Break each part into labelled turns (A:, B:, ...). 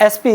A: SP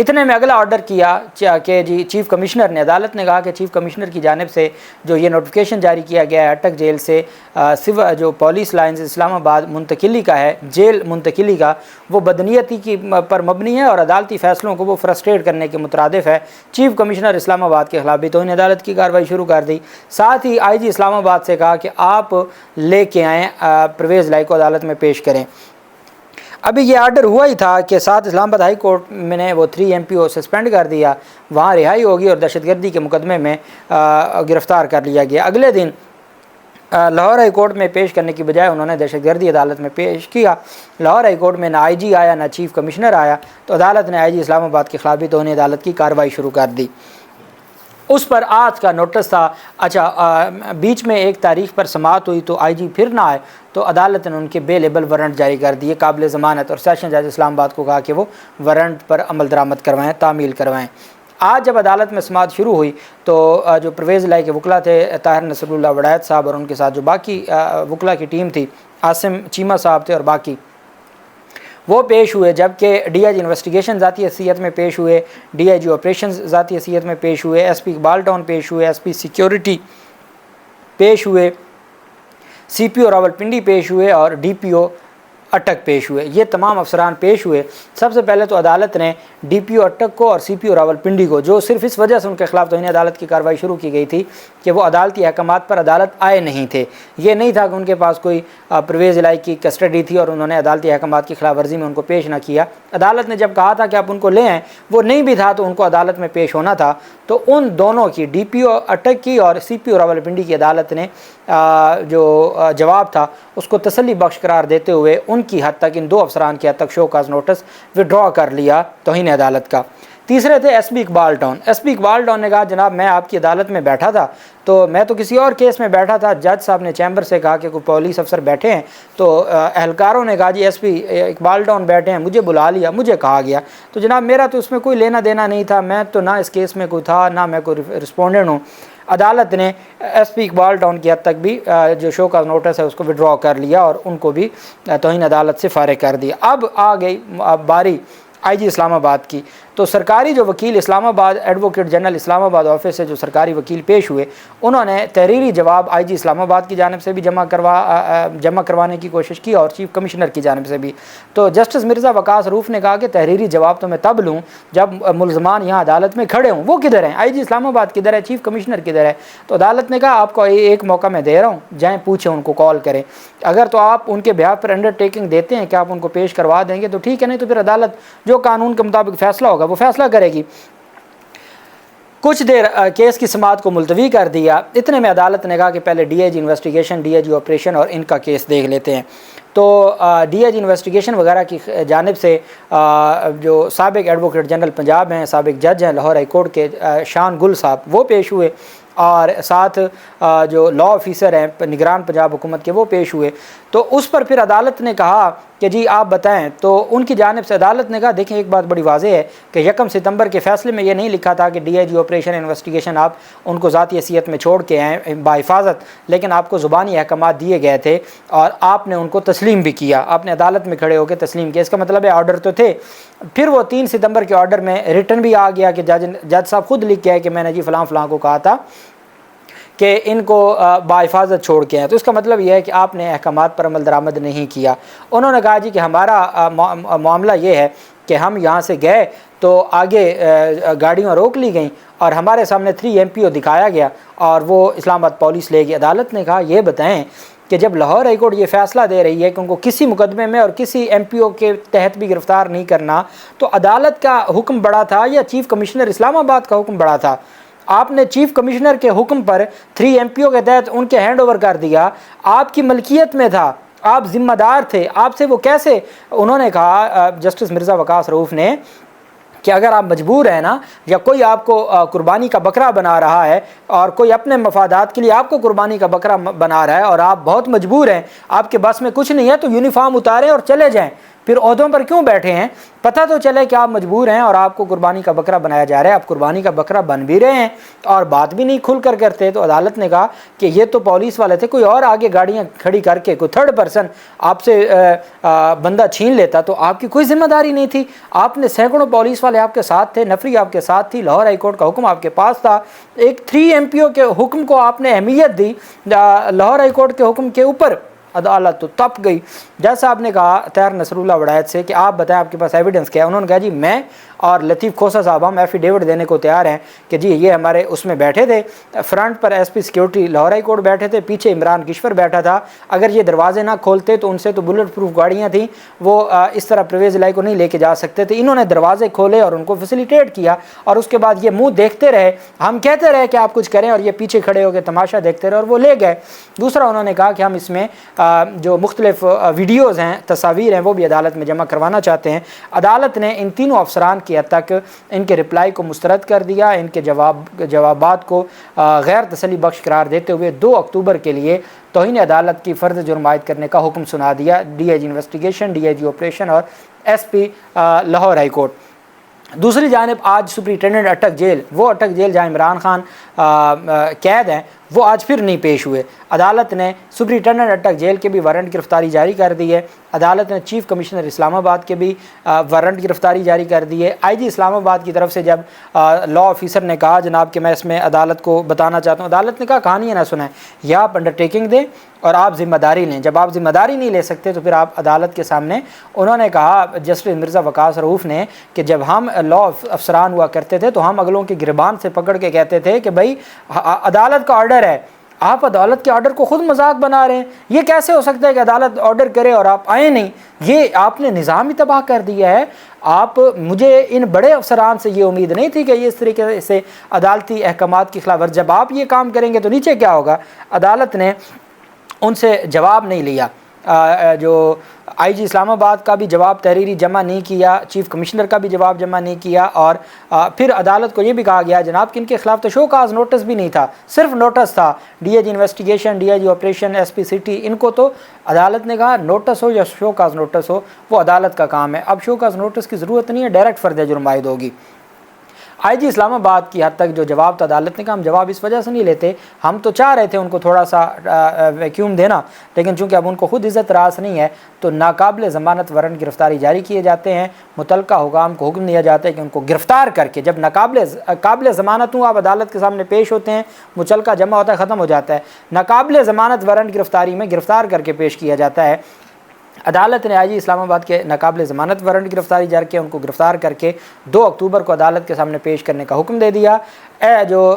A: اتنے میں اگلا آرڈر کیا کہ جی چیف کمشنر نے، عدالت نے کہا کہ چیف کمشنر کی جانب سے جو یہ نوٹیفیکیشن جاری کیا گیا ہے اٹک جیل سے جو پولیس لائنز اسلام آباد منتقلی کا ہے، جیل منتقلی کا، وہ بدنیتی کی پر مبنی ہے اور عدالتی فیصلوں کو وہ فرسٹریٹ کرنے کے مترادف ہے۔ چیف کمشنر اسلام آباد کے خلاف بھی توہین عدالت کی کارروائی شروع کر دی۔ ساتھ ہی آئی جی اسلام آباد سے کہا کہ آپ لے کے آئیں پرویز لائی کو عدالت میں پیش کریں۔ ابھی یہ آرڈر ہوا ہی تھا کہ ساتھ اسلام آباد ہائی کورٹ میں نے وہ 3 MPO سسپینڈ کر دیا، وہاں رہائی ہوگی اور دہشت گردی کے مقدمے میں گرفتار کر لیا گیا۔ اگلے دن لاہور ہائی کورٹ میں پیش کرنے کی بجائے انہوں نے دہشت گردی عدالت میں پیش کیا۔ لاہور ہائی کورٹ میں نہ آئی جی آیا نہ چیف کمشنر آیا، تو عدالت نے آئی جی اسلام آباد کے خلاف بھی توہین عدالت کی کارروائی شروع کر دی۔ اس پر آج کا نوٹس تھا۔ اچھا بیچ میں ایک تاریخ پر سماعت ہوئی تو آئی جی پھر نہ آئے تو عدالت نے ان کے بے لیبل وارنٹ جاری کر دیے قابل ضمانت، اور سیشن جج اسلام آباد کو کہا کہ وہ وارنٹ پر عمل درآمد کروائیں، تعمیل کروائیں۔ آج جب عدالت میں سماعت شروع ہوئی تو جو پرویز لائی کے وکلا تھے طاہر نصر اللہ وڑایت صاحب اور ان کے ساتھ جو باقی وکلا کی ٹیم تھی، عاصم چیمہ صاحب تھے اور باقی، وہ پیش ہوئے، جبکہ ڈی آئی جی انویسٹیگیشن ذاتی حیثیت میں پیش ہوئے، ڈی آئی جی آپریشنز ذاتی حیثیت میں پیش ہوئے، ایس پی اقبال ٹاؤن پیش ہوئے، ایس پی سیکیورٹی پیش ہوئے، سی پی او راولپنڈی پیش ہوئے اور ڈی پی او اٹک پیش ہوئے۔ یہ تمام افسران پیش ہوئے۔ سب سے پہلے تو عدالت نے ڈی پی او اٹک کو اور سی پی او راولپنڈی کو، جو صرف اس وجہ سے ان کے خلاف توہین عدالت کی کارروائی شروع کی گئی تھی کہ وہ عدالتی احکامات پر عدالت آئے نہیں تھے، یہ نہیں تھا کہ ان کے پاس کوئی پرویز لائی کی کسٹڈی تھی اور انہوں نے عدالتی احکامات کی خلاف ورزی میں ان کو پیش نہ کیا۔ عدالت نے جب کہا تھا کہ آپ ان کو لے آئیں، وہ نہیں بھی تھا تو ان کو عدالت میں پیش ہونا تھا، تو ان دونوں کی، ڈی پی او اٹک کی اور سی پی او راولپنڈی کی، عدالت نے جو جواب تھا اس کو تسلی بخش قرار دیتے ہوئے ان کی حد تک، ان 2 افسران کی حد تک شو کاز نوٹس وڈرا کر لیا توہین عدالت کا۔ تیسرے تھے S P Iqbal town. S P Iqbal town نے کہا جناب میں آپ کی عدالت میں بیٹھا تھا، تو میں تو کسی اور کیس میں بیٹھا تھا، جج صاحب نے چیمبر سے کہا کہ کوئی پولیس افسر بیٹھے ہیں، تو اہلکاروں نے کہا جی ایس پی اقبال ٹاؤن بیٹھے ہیں، مجھے بلا لیا، مجھے کہا گیا، تو جناب میرا تو اس میں کوئی لینا دینا نہیں تھا، میں تو نہ اس کیس میں کوئی تھا، نہ میں کوئی رسپونڈنٹ ہوں۔ عدالت نے ایس پی اقبال ٹاؤن کی حد تک بھی جو شو کا نوٹس ہے اس کو وڈرا کر لیا اور ان کو بھی توہین عدالت سے فارغ کر دیا۔ اب آ گئی باری آئی جی اسلام آباد کی، تو سرکاری جو وکیل اسلام آباد، ایڈوکیٹ جنرل اسلام آباد آفس سے جو سرکاری وکیل پیش ہوئے، انہوں نے تحریری جواب آئی جی اسلام آباد کی جانب سے بھی جمع کروانے کی کوشش کی اور چیف کمشنر کی جانب سے بھی۔ تو جسٹس مرزا وقاص روف نے کہا کہ تحریری جواب تو میں تب لوں جب ملزمان یہاں عدالت میں کھڑے ہوں، وہ کدھر ہیں؟ آئی جی اسلام آباد کدھر ہے؟ چیف کمشنر کدھر ہے؟ تو عدالت نے کہا آپ کو ایک موقع میں دے رہا ہوں، جائیں پوچھیں، ان کو کال کریں، اگر تو آپ ان کے بیہاف پر انڈر ٹیکنگ دیتے ہیں کہ آپ ان کو پیش کروا دیں گے تو ٹھیک ہے، نہیں تو پھر عدالت جو قانون کے مطابق فیصلہ ہوگا وہ فیصلہ کرے گی۔ کچھ دیر کیس کی سماعت کو ملتوی کر دیا۔ اتنے میں عدالت نے کہا کہ پہلے D I G investigation, D I G operation اور ان کا کیس دیکھ لیتے ہیں۔ تو ڈی آئی جی انویسٹیگیشن وغیرہ کی جانب سے جو سابق ایڈوکیٹ جنرل پنجاب ہیں، سابق جج ہیں لاہور ہائی کورٹ کے، شان گل صاحب، وہ پیش ہوئے، اور ساتھ جو لا آفیسر ہیں نگران پنجاب حکومت کے، وہ پیش ہوئے۔ تو اس پر پھر عدالت نے کہا کہ جی آپ بتائیں، تو ان کی جانب سے عدالت نے کہا دیکھیں ایک بات بڑی واضح ہے کہ 1 ستمبر کے فیصلے میں یہ نہیں لکھا تھا کہ D I G operation investigation آپ ان کو ذاتی حیثیت میں چھوڑ کے آئیں بحفاظت، لیکن آپ کو زبانی احکامات دیے گئے تھے اور آپ نے ان کو تسلیم بھی کیا، آپ نے عدالت میں کھڑے ہو کے تسلیم کیا۔ اس کا مطلب ہے آرڈر تو تھے۔ پھر وہ 3 ستمبر کے آرڈر میں ریٹن بھی آ گیا کہ جج صاحب خود لکھ کے آئے کہ میں نے جی فلاں فلاں کو کہا تھا کہ ان کو بحفاظت چھوڑ کے ہیں، تو اس کا مطلب یہ ہے کہ آپ نے احکامات پر عمل درآمد نہیں کیا۔ انہوں نے کہا جی کہ ہمارا معاملہ یہ ہے کہ ہم یہاں سے گئے تو آگے گاڑیاں روک لی گئیں اور ہمارے سامنے 3 MPO دکھایا گیا اور وہ اسلام آباد پولیس لے گئی۔ عدالت نے کہا یہ بتائیں کہ جب لاہور ہائی کورٹ یہ فیصلہ دے رہی ہے کہ ان کو کسی مقدمے میں اور کسی MPO کے تحت بھی گرفتار نہیں کرنا، تو عدالت کا حکم بڑا تھا یا چیف کمشنر اسلام آباد کا حکم بڑا تھا؟ آپ نے چیف کمشنر کے حکم پر 3 MPO کے تحت ان کے ہینڈ اوور کر دیا، آپ کی ملکیت میں تھا، آپ ذمہ دار تھے، آپ سے وہ کیسے؟ انہوں نے کہا جسٹس مرزا وقاص رؤوف نے کہ اگر آپ مجبور ہیں نا، یا کوئی آپ کو قربانی کا بکرا بنا رہا ہے اور کوئی اپنے مفادات کے لیے آپ کو قربانی کا بکرا بنا رہا ہے اور آپ بہت مجبور ہیں، آپ کے بس میں کچھ نہیں ہے، تو یونیفارم اتاریں اور چلے جائیں، پھر عہدوں پر کیوں بیٹھے ہیں؟ پتہ تو چلے کہ آپ مجبور ہیں اور آپ کو قربانی کا بکرا بنایا جا رہا ہے، آپ قربانی کا بکرا بن بھی رہے ہیں اور بات بھی نہیں کھل کر کرتے۔ تو عدالت نے کہا کہ یہ تو پولیس والے تھے، کوئی اور آگے گاڑیاں کھڑی کر کے کوئی تھرڈ پرسن آپ سے بندہ چھین لیتا تو آپ کی کوئی ذمہ داری نہیں تھی۔ آپ نے سینکڑوں پولیس والے آپ کے ساتھ تھے، نفری آپ کے ساتھ تھی، لاہور ہائی کورٹ کا حکم آپ کے پاس تھا، ایک 3 MPO کے حکم کو آپ نے اہمیت دی لاہور ہائی کورٹ کے حکم کے اوپر۔ عدالت تو تپ گئی۔ جیسا آپ نے کہا طاہر نصر اللہ وڑائچ سے کہ آپ بتائیں آپ کے پاس ایویڈنس کیا ہے، انہوں نے کہا جی میں اور لطیف کھوسہ صاحب ہم ایفیڈیوٹ دینے کو تیار ہیں کہ جی یہ ہمارے اس میں بیٹھے تھے، فرنٹ پر SP security Lahore high court بیٹھے تھے، پیچھے عمران کشور بیٹھا تھا، اگر یہ دروازے نہ کھولتے تو ان سے تو بلٹ پروف گاڑیاں تھیں، وہ اس طرح پرویز الہی کو نہیں لے کے جا سکتے تھے۔ انہوں نے دروازے کھولے اور ان کو فیسیلیٹیٹ کیا اور اس کے بعد یہ منہ دیکھتے رہے، ہم کہتے رہے کہ آپ کچھ کریں اور یہ پیچھے کھڑے ہو کے تماشا دیکھتے رہے اور وہ لے گئے۔ دوسرا انہوں نے کہا کہ ہم اس میں جو مختلف ویڈیوز ہیں، تصاویر ہیں، وہ بھی عدالت میں جمع کروانا چاہتے ہیں۔ عدالت نے ان تینوں افسران کی حد تک ان کے رپلائی کو مسترد کر دیا، ان کے جوابات کو غیر تسلی بخش قرار دیتے ہوئے 2 اکتوبر کے لیے توہین عدالت کی فرض جرم عائد کرنے کا حکم سنا دیا۔ DIG انویسٹیگیشن، DIG آپریشن اور SP لاہور ہائی کورٹ۔ دوسری جانب آج سپرنٹینڈنٹ اٹک جیل، وہ اٹک جیل جہاں عمران خان قید ہیں، وہ آج پھر نہیں پیش ہوئے۔ عدالت نے سپرنٹینڈنٹ اٹک جیل کے بھی وارنٹ گرفتاری جاری کر دی ہے۔ عدالت نے چیف کمشنر اسلام آباد کے بھی وارنٹ گرفتاری جاری کر دی ہے۔ IG اسلام آباد کی طرف سے جب لا آفیسر نے کہا جناب کہ میں اس میں عدالت کو بتانا چاہتا ہوں، عدالت نے کہا کہانیاں نہ سنائیں، یا آپ انڈرٹیکنگ دیں اور آپ ذمہ داری لیں۔ جب آپ ذمہ داری نہیں لے سکتے تو پھر آپ عدالت کے سامنے، انہوں نے کہا جسٹس مرزا وقاص رؤوف نے کہ جب ہم لا افسران ہوا کرتے تھے تو ہم اگلوں کے گربان سے پکڑ کے کہتے تھے کہ بھائی عدالت کا آرڈر ہے، آپ عدالت کے آرڈر کو خود مذاق بنا رہے ہیں، یہ کیسے ہو سکتا ہے کہ عدالت آرڈر کرے اور آپ آئیں نہیں؟ یہ آپ نے نظام ہی تباہ کر دیا ہے۔ مجھے ان بڑے افسران سے یہ امید نہیں تھی کہ یہ اس طریقے سے عدالتی احکامات کی خلاف ورزی، جب آپ یہ کام کریں گے تو نیچے کیا ہوگا؟ عدالت نے ان سے جواب نہیں لیا، جو IG اسلام آباد کا بھی جواب تحریری جمع نہیں کیا، چیف کمشنر کا بھی جواب جمع نہیں کیا، اور پھر عدالت کو یہ بھی کہا گیا جناب کہ ان کے خلاف تو شو کاز نوٹس بھی نہیں تھا، صرف نوٹس تھا، DIG investigation, DIG operation, SP city, ان کو تو عدالت نے کہا نوٹس ہو یا شو کاز نوٹس ہو وہ عدالت کا کام ہے، اب شو کاز نوٹس کی ضرورت نہیں ہے، ڈائریکٹ فرض جرم عائد ہوگی۔ IG اسلام آباد کی حد تک جو جواب تھا، عدالت نے کہا ہم جواب اس وجہ سے نہیں لیتے، ہم تو چاہ رہے تھے ان کو تھوڑا سا ویکیوم دینا، لیکن چونکہ اب ان کو خود عزت راس نہیں ہے تو ناقابل ضمانت وارنٹ گرفتاری جاری کیے جاتے ہیں۔ متعلقہ حکام کو حکم دیا جاتا ہے کہ ان کو گرفتار کر کے، جب قابل ضمانت ہوں آپ عدالت کے سامنے پیش ہوتے ہیں، متعلقہ جمع ہوتا ہے، ختم ہو جاتا ہے، ناقابل ضمانت وارنٹ گرفتاری میں گرفتار کر کے پیش کیا جاتا ہے۔ عدالت نے IG اسلام آباد کے ناقابل ضمانت وارنٹ گرفتاری جاری کے ان کو گرفتار کر کے 2 اکتوبر کو عدالت کے سامنے پیش کرنے کا حکم دے دیا۔ جو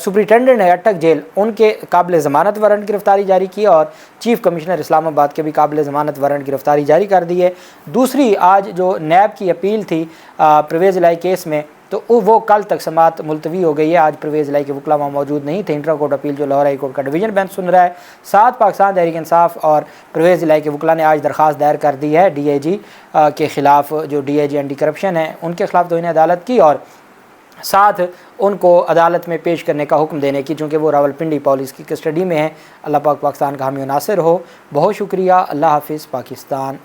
A: سپرنٹینڈنٹ ہے اٹک جیل، ان کے قابل ضمانت وارنٹ گرفتاری جاری کی اور چیف کمشنر اسلام آباد کے بھی قابل ضمانت وارنٹ گرفتاری جاری کر دی ہے۔ دوسری آج جو نیب کی اپیل تھی پرویز الہی کیس میں، تو وہ کل تک سماعت ملتوی ہو گئی ہے۔ آج پرویز الہی کے وکلاء وہاں موجود نہیں تھے۔ انٹرا کورٹ اپیل جو لاہور ہائی کورٹ کا ڈویژن بینچ سن رہا ہے، 7 پاکستان تحریک انصاف اور پرویز الہی کے وکلاء نے آج درخواست دائر کر دی ہے DIG کے خلاف، جو DIG اینٹی کرپشن ہے ان کے خلاف توہین عدالت کی، اور ساتھ ان کو عدالت میں پیش کرنے کا حکم دینے کی، چونکہ وہ راولپنڈی پولیس کی کسٹڈی میں ہیں۔ اللہ پاک پاکستان کا حامی و ناصر ہو۔ بہت شکریہ۔ اللہ حافظ پاکستان۔